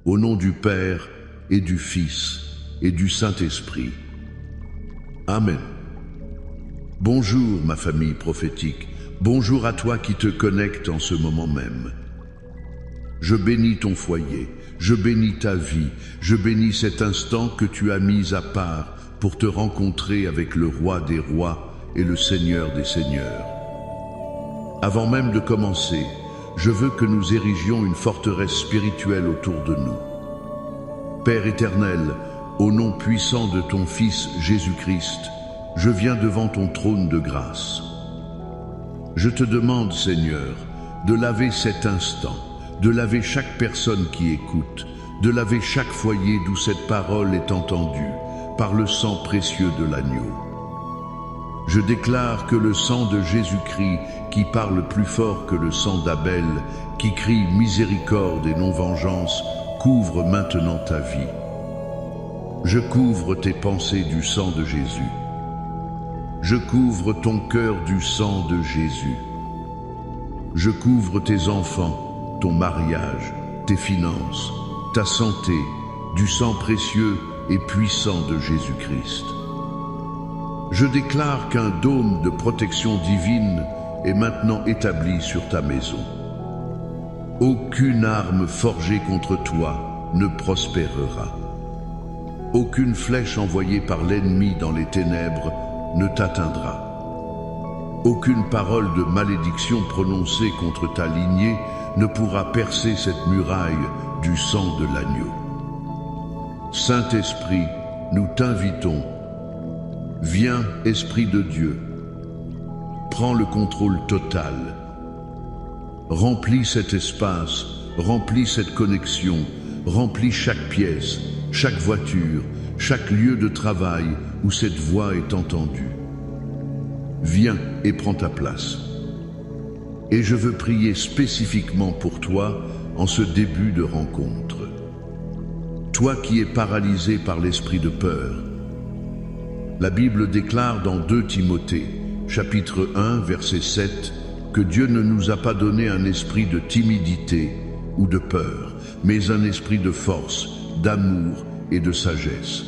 au nom du Père et du Fils et du Saint-Esprit. Amen. Bonjour ma famille prophétique, bonjour à toi qui te connectes en ce moment même. Je bénis ton foyer, je bénis ta vie, je bénis cet instant que tu as mis à part pour te rencontrer avec le Roi des rois et le Seigneur des seigneurs. Avant même de commencer, je veux que nous érigions une forteresse spirituelle autour de nous. Père éternel, au nom puissant de ton Fils Jésus-Christ, je viens devant ton trône de grâce. Je te demande, Seigneur, de laver cet instant, de laver chaque personne qui écoute, de laver chaque foyer d'où cette parole est entendue, par le sang précieux de l'agneau. Je déclare que le sang de Jésus-Christ, qui parle plus fort que le sang d'Abel, qui crie miséricorde et non vengeance, couvre maintenant ta vie. Je couvre tes pensées du sang de Jésus. Je couvre ton cœur du sang de Jésus. Je couvre tes enfants, ton mariage, tes finances, ta santé, du sang précieux et puissant de Jésus-Christ. Je déclare qu'un dôme de protection divine est maintenant établi sur ta maison. Aucune arme forgée contre toi ne prospérera. Aucune flèche envoyée par l'ennemi dans les ténèbres ne t'atteindra. Aucune parole de malédiction prononcée contre ta lignée ne pourra percer cette muraille du sang de l'agneau. Saint-Esprit, nous t'invitons. Viens, Esprit de Dieu. Prends le contrôle total. Remplis cet espace, remplis cette connexion, remplis chaque pièce, chaque voiture, chaque lieu de travail où cette voix est entendue. Viens et prends ta place. Et je veux prier spécifiquement pour toi en ce début de rencontre. Toi qui es paralysé par l'esprit de peur. La Bible déclare dans 2 Timothée, chapitre 1, verset 7, que Dieu ne nous a pas donné un esprit de timidité ou de peur, mais un esprit de force, d'amour et de sagesse.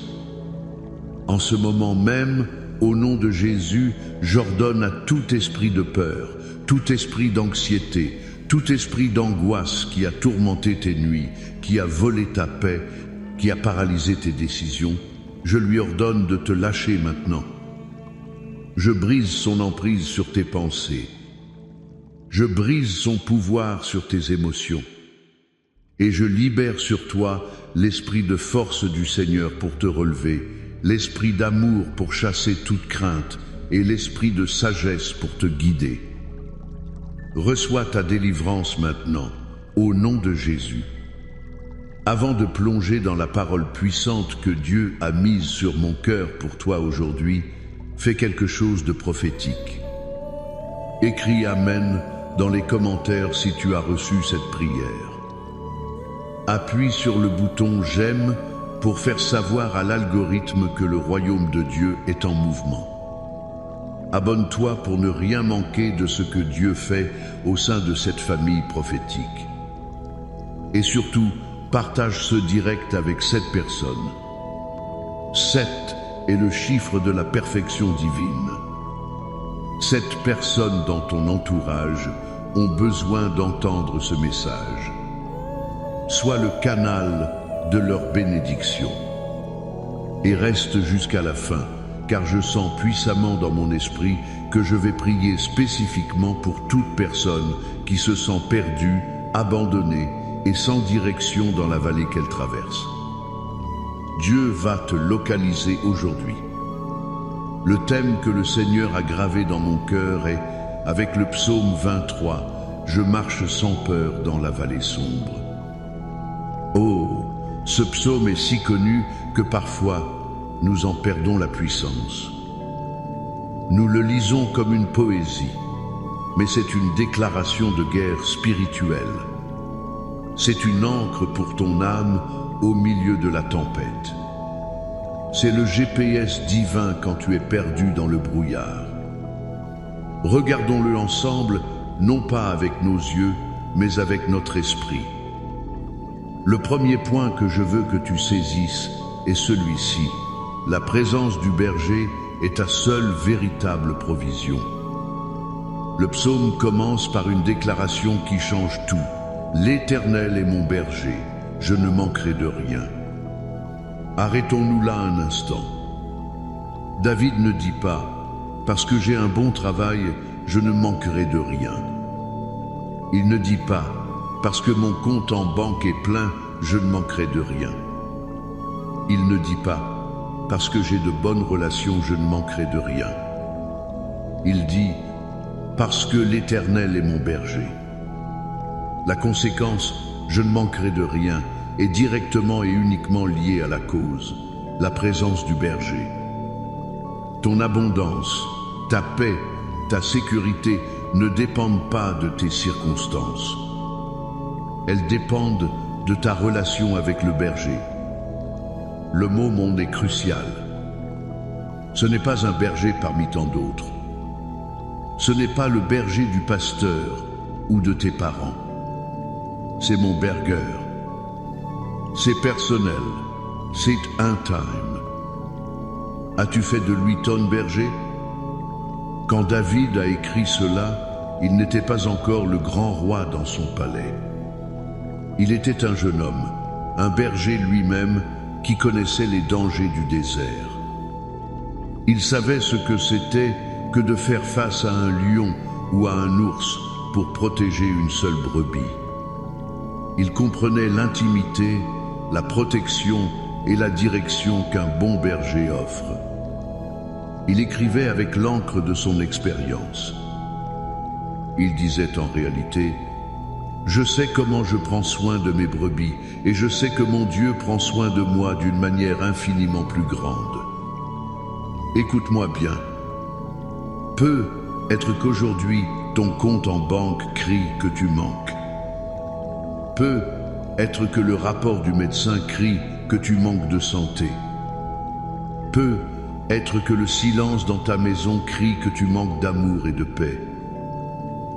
En ce moment même, au nom de Jésus, j'ordonne à tout esprit de peur, tout esprit d'anxiété, tout esprit d'angoisse qui a tourmenté tes nuits, qui a volé ta paix, qui a paralysé tes décisions, je lui ordonne de te lâcher maintenant. Je brise son emprise sur tes pensées. Je brise son pouvoir sur tes émotions. Et je libère sur toi l'esprit de force du Seigneur pour te relever, l'esprit d'amour pour chasser toute crainte et l'esprit de sagesse pour te guider. Reçois ta délivrance maintenant, au nom de Jésus. Avant de plonger dans la parole puissante que Dieu a mise sur mon cœur pour toi aujourd'hui, fais quelque chose de prophétique. Écris Amen dans les commentaires si tu as reçu cette prière. Appuie sur le bouton J'aime pour faire savoir à l'algorithme que le royaume de Dieu est en mouvement. Abonne-toi pour ne rien manquer de ce que Dieu fait au sein de cette famille prophétique. Et surtout, partage ce direct avec 7 personnes. 7 est le chiffre de la perfection divine. 7 personnes dans ton entourage ont besoin d'entendre ce message. Sois le canal de leur bénédiction. Et reste jusqu'à la fin, car je sens puissamment dans mon esprit que je vais prier spécifiquement pour toute personne qui se sent perdue, abandonnée et sans direction dans la vallée qu'elle traverse. Dieu va te localiser aujourd'hui. Le thème que le Seigneur a gravé dans mon cœur est, avec le psaume 23, « Je marche sans peur dans la vallée sombre ». Oh, ce psaume est si connu que parfois nous en perdons la puissance. Nous le lisons comme une poésie, mais c'est une déclaration de guerre spirituelle. C'est une ancre pour ton âme au milieu de la tempête. C'est le GPS divin quand tu es perdu dans le brouillard. Regardons-le ensemble, non pas avec nos yeux, mais avec notre esprit. Le premier point que je veux que tu saisisses est celui-ci. La présence du berger est ta seule véritable provision. Le psaume commence par une déclaration qui change tout. L'Éternel est mon berger, je ne manquerai de rien. Arrêtons-nous là un instant. David ne dit pas « parce que j'ai un bon travail, je ne manquerai de rien ». Il ne dit pas « parce que mon compte en banque est plein, je ne manquerai de rien ». Il ne dit pas « parce que j'ai de bonnes relations, je ne manquerai de rien ». Il dit « parce que l'Éternel est mon berger ». La conséquence « je ne manquerai de rien » est directement et uniquement liée à la cause, la présence du berger. Ton abondance, ta paix, ta sécurité ne dépendent pas de tes circonstances. Elles dépendent de ta relation avec le berger. Le mot « mon » est crucial. Ce n'est pas un berger parmi tant d'autres. Ce n'est pas le berger du pasteur ou de tes parents. C'est mon berger. C'est personnel. C'est intime. As-tu fait de lui ton berger? Quand David a écrit cela, il n'était pas encore le grand roi dans son palais. Il était un jeune homme, un berger lui-même qui connaissait les dangers du désert. Il savait ce que c'était que de faire face à un lion ou à un ours pour protéger une seule brebis. Il comprenait l'intimité, la protection et la direction qu'un bon berger offre. Il écrivait avec l'encre de son expérience. Il disait en réalité « Je sais comment je prends soin de mes brebis et je sais que mon Dieu prend soin de moi d'une manière infiniment plus grande. Écoute-moi bien. Peut être qu'aujourd'hui ton compte en banque crie que tu manques. Peut être que le rapport du médecin crie que tu manques de santé. Peut être que le silence dans ta maison crie que tu manques d'amour et de paix.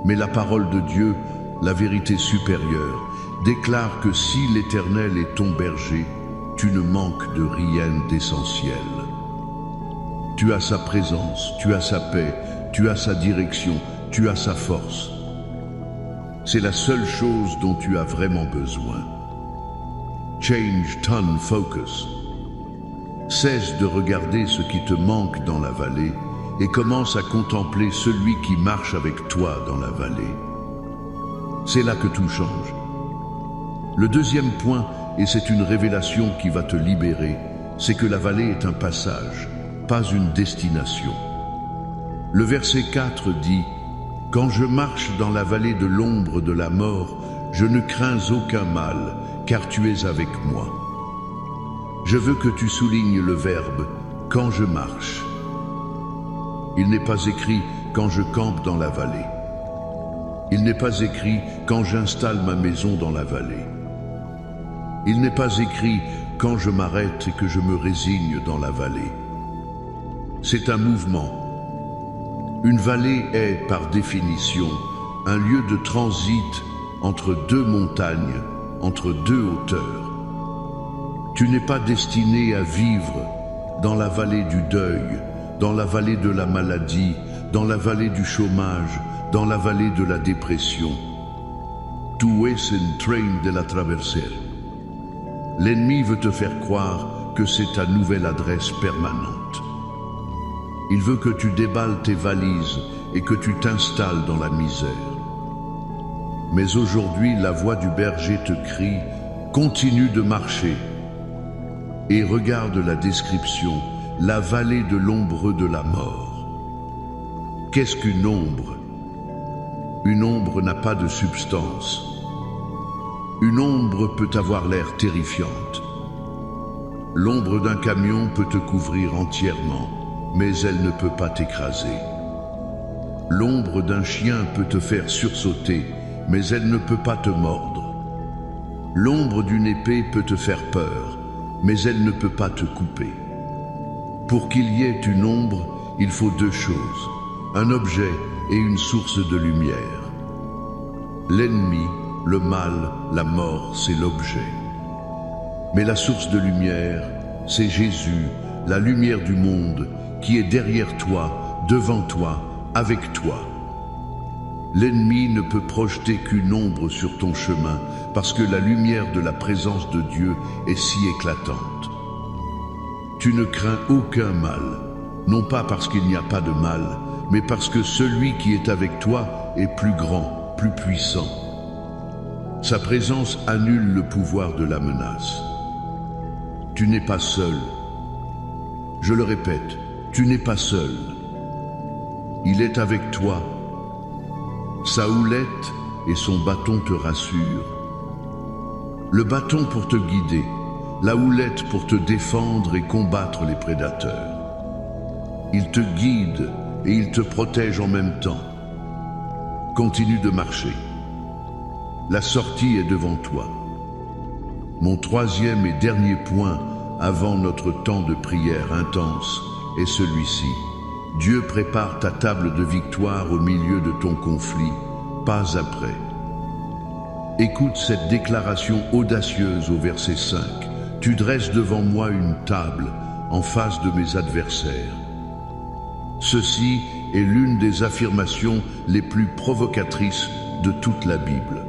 Mais la parole de Dieu, la vérité supérieure, déclare que si l'Éternel est ton berger, tu ne manques de rien d'essentiel. Tu as sa présence, tu as sa paix, tu as sa direction, tu as sa force. C'est la seule chose dont tu as vraiment besoin. Change ton focus. Cesse de regarder ce qui te manque dans la vallée et commence à contempler celui qui marche avec toi dans la vallée. C'est là que tout change. Le deuxième point, et c'est une révélation qui va te libérer, c'est que la vallée est un passage, pas une destination. Le verset 4 dit « Quand je marche dans la vallée de l'ombre de la mort, je ne crains aucun mal, car tu es avec moi. » Je veux que tu soulignes le verbe « quand je marche ». Il n'est pas écrit « quand je campe dans la vallée ». Il n'est pas écrit « quand j'installe ma maison dans la vallée ». Il n'est pas écrit « quand je m'arrête et que je me résigne dans la vallée ». C'est un mouvement. Une vallée est, par définition, un lieu de transit entre deux montagnes, entre deux hauteurs. Tu n'es pas destiné à vivre dans la vallée du deuil, dans la vallée de la maladie, dans la vallée du chômage, dans la vallée de la dépression. Tu es en train de la traverser. L'ennemi veut te faire croire que c'est ta nouvelle adresse permanente. Il veut que tu déballes tes valises et que tu t'installes dans la misère. Mais aujourd'hui, la voix du berger te crie « Continue de marcher ». Et regarde la description, la vallée de l'ombre de la mort. Qu'est-ce qu'une ombre? Une ombre n'a pas de substance. Une ombre peut avoir l'air terrifiante. L'ombre d'un camion peut te couvrir entièrement, mais elle ne peut pas t'écraser. L'ombre d'un chien peut te faire sursauter, mais elle ne peut pas te mordre. L'ombre d'une épée peut te faire peur, mais elle ne peut pas te couper. Pour qu'il y ait une ombre, il faut deux choses, un objet et une source de lumière. L'ennemi, le mal, la mort, c'est l'objet. Mais la source de lumière, c'est Jésus, la lumière du monde, qui est derrière toi, devant toi, avec toi. L'ennemi ne peut projeter qu'une ombre sur ton chemin parce que la lumière de la présence de Dieu est si éclatante. Tu ne crains aucun mal, non pas parce qu'il n'y a pas de mal, mais parce que celui qui est avec toi est plus grand, plus puissant. Sa présence annule le pouvoir de la menace. Tu n'es pas seul. Je le répète, tu n'es pas seul. Il est avec toi. Sa houlette et son bâton te rassurent. Le bâton pour te guider, la houlette pour te défendre et combattre les prédateurs. Il te guide et il te protège en même temps. Continue de marcher. La sortie est devant toi. Mon troisième et dernier point avant notre temps de prière intense est celui-ci. Dieu prépare ta table de victoire au milieu de ton conflit, pas après. Écoute cette déclaration audacieuse au verset 5. Tu dresses devant moi une table en face de mes adversaires. Ceci est l'une des affirmations les plus provocatrices de toute la Bible.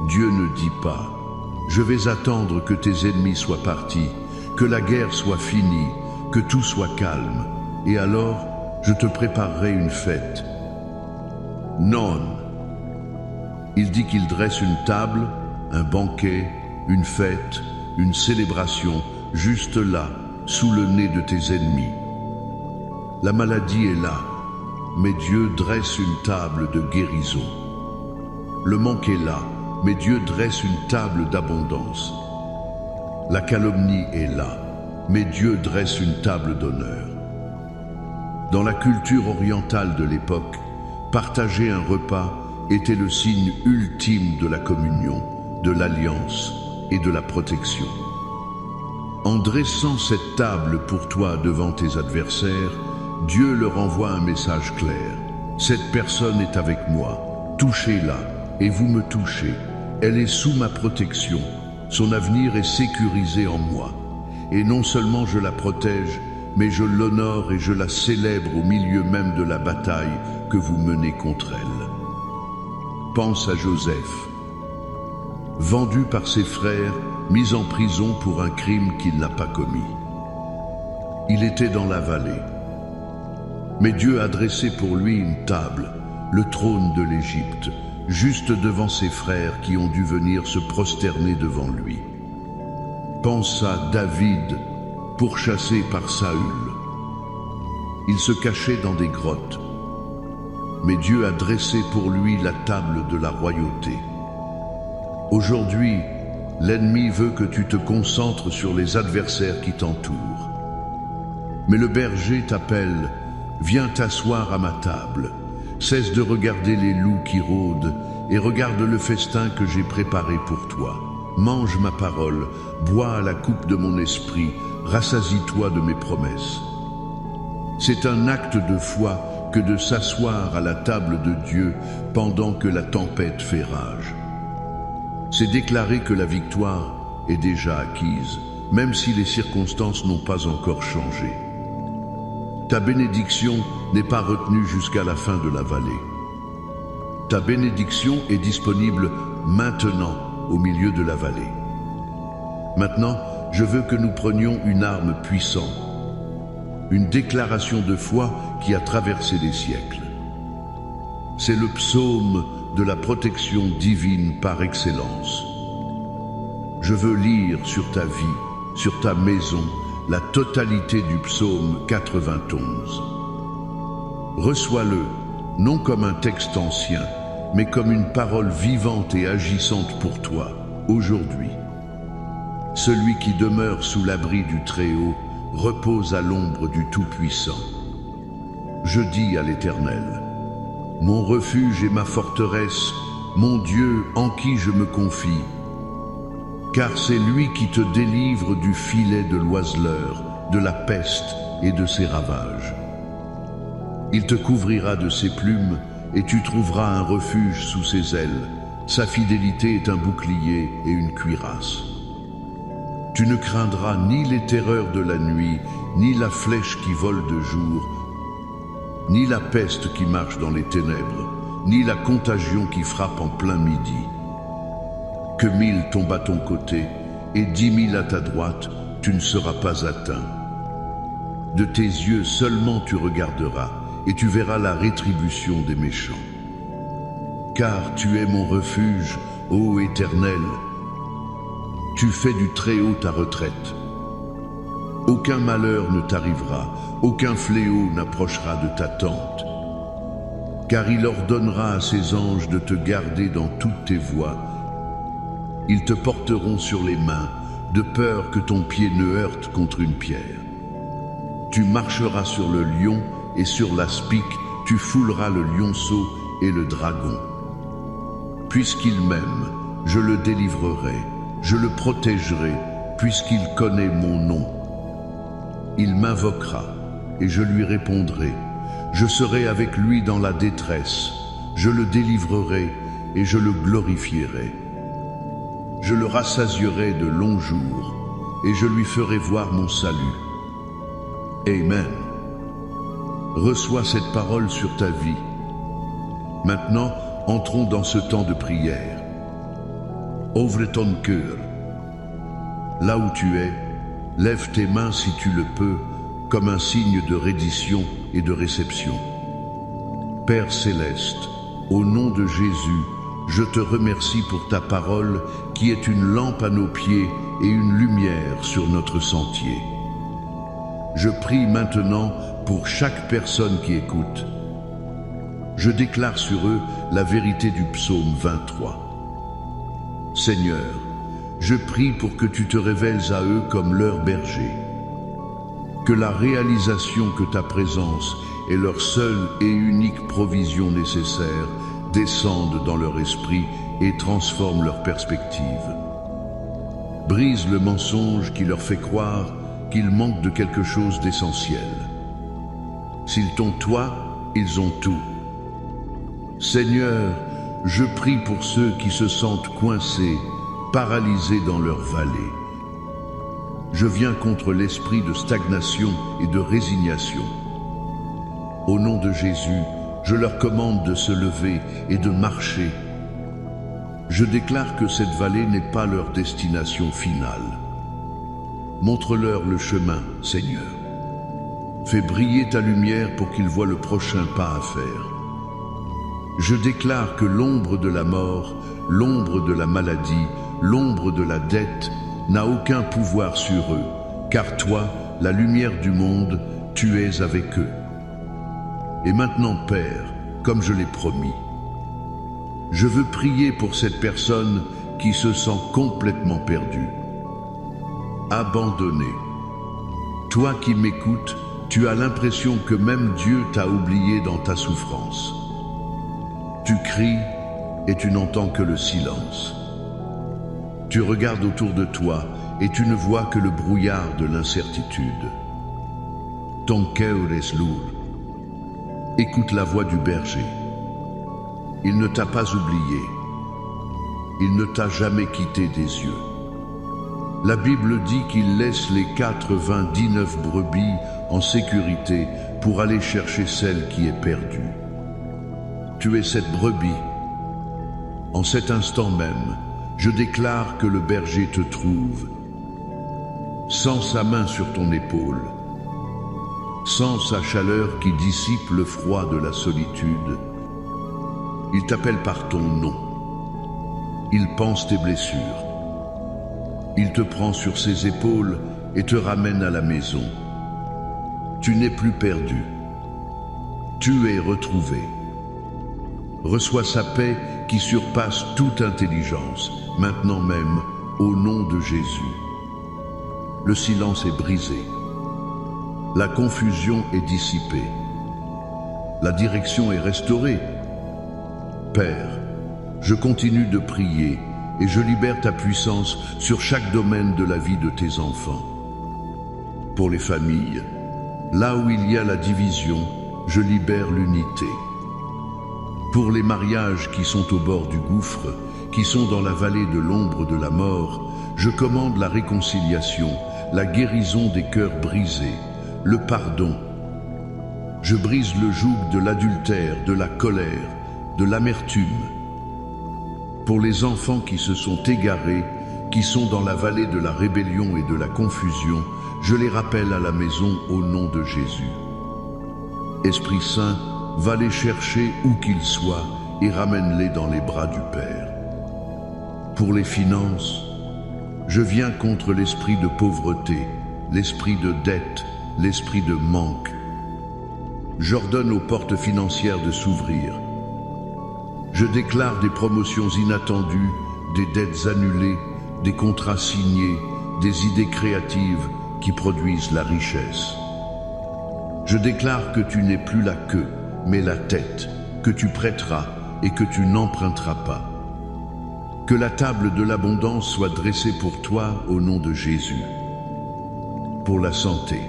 Dieu ne dit pas « Je vais attendre que tes ennemis soient partis, que la guerre soit finie, que tout soit calme, et alors je te préparerai une fête. » Non. Il dit qu'il dresse une table, un banquet, une fête, une célébration, juste là, sous le nez de tes ennemis. La maladie est là, mais Dieu dresse une table de guérison. Le manque est là, mais Dieu dresse une table d'abondance. La calomnie est là, mais Dieu dresse une table d'honneur. Dans la culture orientale de l'époque, partager un repas était le signe ultime de la communion, de l'alliance et de la protection. En dressant cette table pour toi devant tes adversaires, Dieu leur envoie un message clair. Cette personne est avec moi, touchez-la et vous me touchez. Elle est sous ma protection, son avenir est sécurisé en moi. Et non seulement je la protège, mais je l'honore et je la célèbre au milieu même de la bataille que vous menez contre elle. Pense à Joseph, vendu par ses frères, mis en prison pour un crime qu'il n'a pas commis. Il était dans la vallée. Mais Dieu a dressé pour lui une table, le trône de l'Égypte, juste devant ses frères qui ont dû venir se prosterner devant lui. Pense à David, pourchassé par Saül. Il se cachait dans des grottes. Mais Dieu a dressé pour lui la table de la royauté. Aujourd'hui, l'ennemi veut que tu te concentres sur les adversaires qui t'entourent. Mais le berger t'appelle, viens t'asseoir à ma table, cesse de regarder les loups qui rôdent et regarde le festin que j'ai préparé pour toi. Mange ma parole, bois à la coupe de mon esprit, rassasie-toi de mes promesses. C'est un acte de foi que de s'asseoir à la table de Dieu pendant que la tempête fait rage. C'est déclarer que la victoire est déjà acquise, même si les circonstances n'ont pas encore changé. Ta bénédiction n'est pas retenue jusqu'à la fin de la vallée. Ta bénédiction est disponible maintenant au milieu de la vallée. Maintenant, je veux que nous prenions une arme puissante, une déclaration de foi qui a traversé les siècles. C'est le psaume de la protection divine par excellence. Je veux lire sur ta vie, sur ta maison, la totalité du psaume 91. Reçois-le, non comme un texte ancien, mais comme une parole vivante et agissante pour toi, aujourd'hui. Celui qui demeure sous l'abri du Très-Haut repose à l'ombre du Tout-Puissant. Je dis à l'Éternel, mon refuge et ma forteresse, mon Dieu en qui je me confie, car c'est lui qui te délivre du filet de l'oiseleur, de la peste et de ses ravages. Il te couvrira de ses plumes et tu trouveras un refuge sous ses ailes. Sa fidélité est un bouclier et une cuirasse. Tu ne craindras ni les terreurs de la nuit, ni la flèche qui vole de jour, ni la peste qui marche dans les ténèbres, ni la contagion qui frappe en plein midi. Que 1000 tombent à ton côté et 10 000 à ta droite, tu ne seras pas atteint. De tes yeux seulement tu regarderas et tu verras la rétribution des méchants. Car tu es mon refuge, ô Éternel. Tu fais du Très-Haut ta retraite. Aucun malheur ne t'arrivera, aucun fléau n'approchera de ta tente. Car il ordonnera à ses anges de te garder dans toutes tes voies. Ils te porteront sur les mains, de peur que ton pied ne heurte contre une pierre. Tu marcheras sur le lion et sur l'aspic, tu fouleras le lionceau et le dragon. Puisqu'il m'aime, je le délivrerai, je le protégerai, puisqu'il connaît mon nom. Il m'invoquera, et je lui répondrai. Je serai avec lui dans la détresse, je le délivrerai, et je le glorifierai. Je le rassasierai de longs jours, et je lui ferai voir mon salut. Amen. Reçois cette parole sur ta vie. Maintenant, entrons dans ce temps de prière. Ouvre ton cœur. Là où tu es, lève tes mains si tu le peux, comme un signe de reddition et de réception. Père céleste, au nom de Jésus, je te remercie pour ta parole qui est une lampe à nos pieds et une lumière sur notre sentier. Je prie maintenant pour chaque personne qui écoute. Je déclare sur eux la vérité du psaume 23. Seigneur, je prie pour que tu te révèles à eux comme leur berger. Que la réalisation que ta présence est leur seule et unique provision nécessaire descende dans leur esprit et transforme leur perspective. Brise le mensonge qui leur fait croire qu'ils manquent de quelque chose d'essentiel. S'ils t'ont toi, ils ont tout. Seigneur, je prie pour ceux qui se sentent coincés, paralysés dans leur vallée. Je viens contre l'esprit de stagnation et de résignation. Au nom de Jésus, je leur commande de se lever et de marcher. Je déclare que cette vallée n'est pas leur destination finale. Montre-leur le chemin, Seigneur. Fais briller ta lumière pour qu'ils voient le prochain pas à faire. Je déclare que l'ombre de la mort, l'ombre de la maladie, l'ombre de la dette n'a aucun pouvoir sur eux, car toi, la lumière du monde, tu es avec eux. Et maintenant, Père, comme je l'ai promis, je veux prier pour cette personne qui se sent complètement perdue, abandonnée. Toi qui m'écoutes, tu as l'impression que même Dieu t'a oublié dans ta souffrance. Tu cries et tu n'entends que le silence. Tu regardes autour de toi et tu ne vois que le brouillard de l'incertitude. Ton cœur est lourd. Écoute la voix du berger. Il ne t'a pas oublié. Il ne t'a jamais quitté des yeux. La Bible dit qu'il laisse les 99 brebis en sécurité pour aller chercher celle qui est perdue. Tu es cette brebis. En cet instant même, je déclare que le berger te trouve. Sans sa main sur ton épaule, sans sa chaleur qui dissipe le froid de la solitude, il t'appelle par ton nom. Il pense tes blessures. Il te prend sur ses épaules et te ramène à la maison. Tu n'es plus perdu. Tu es retrouvé. Reçois sa paix qui surpasse toute intelligence, maintenant même, au nom de Jésus. Le silence est brisé. La confusion est dissipée. La direction est restaurée. Père, je continue de prier et je libère ta puissance sur chaque domaine de la vie de tes enfants. Pour les familles, là où il y a la division, je libère l'unité. Pour les mariages qui sont au bord du gouffre, qui sont dans la vallée de l'ombre de la mort, je commande la réconciliation, la guérison des cœurs brisés, le pardon. Je brise le joug de l'adultère, de la colère, de l'amertume. Pour les enfants qui se sont égarés, qui sont dans la vallée de la rébellion et de la confusion, je les rappelle à la maison au nom de Jésus. Esprit Saint, va les chercher où qu'ils soient et ramène-les dans les bras du Père. Pour les finances, je viens contre l'esprit de pauvreté, l'esprit de dette, l'esprit de manque. J'ordonne aux portes financières de s'ouvrir. Je déclare des promotions inattendues, des dettes annulées, des contrats signés, des idées créatives qui produisent la richesse. Je déclare que tu n'es plus la queue, mais la tête, que tu prêteras et que tu n'emprunteras pas. Que la table de l'abondance soit dressée pour toi au nom de Jésus. Pour la santé,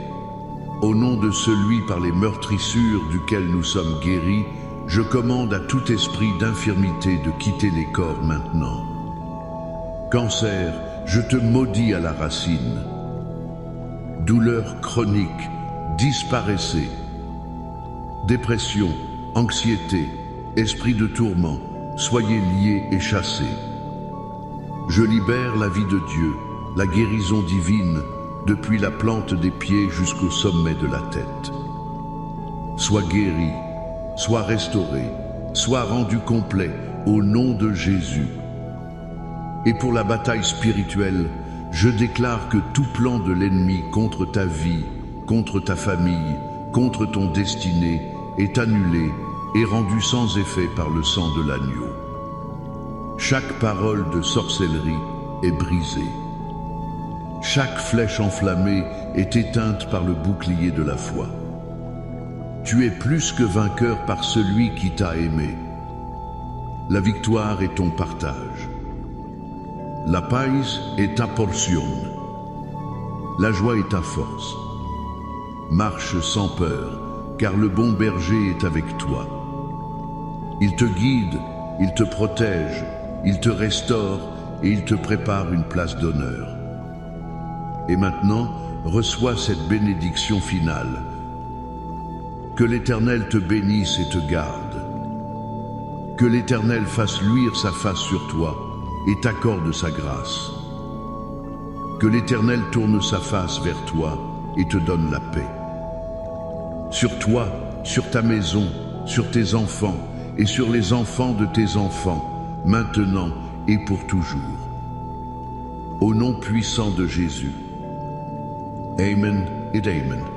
au nom de celui par les meurtrissures duquel nous sommes guéris, je commande à tout esprit d'infirmité de quitter les corps maintenant. Cancer, je te maudis à la racine. Douleur chronique, disparaissez. Dépression, anxiété, esprit de tourment, soyez liés et chassés. Je libère la vie de Dieu, la guérison divine, depuis la plante des pieds jusqu'au sommet de la tête. Sois guéri, sois restauré, sois rendu complet au nom de Jésus. Et pour la bataille spirituelle, je déclare que tout plan de l'ennemi contre ta vie, contre ta famille, contre ton destinée est annulé et rendu sans effet par le sang de l'agneau. Chaque parole de sorcellerie est brisée. Chaque flèche enflammée est éteinte par le bouclier de la foi. Tu es plus que vainqueur par celui qui t'a aimé. La victoire est ton partage. La paz est ta portion. La joie est ta force. Marche sans peur, car le bon berger est avec toi. Il te guide, il te protège, il te restaure et il te prépare une place d'honneur. Et maintenant, reçois cette bénédiction finale. Que l'Éternel te bénisse et te garde. Que l'Éternel fasse luire sa face sur toi et t'accorde sa grâce. Que l'Éternel tourne sa face vers toi et te donne la paix. Sur toi, sur ta maison, sur tes enfants et sur les enfants de tes enfants, maintenant et pour toujours. Au nom puissant de Jésus. Amen et Amen.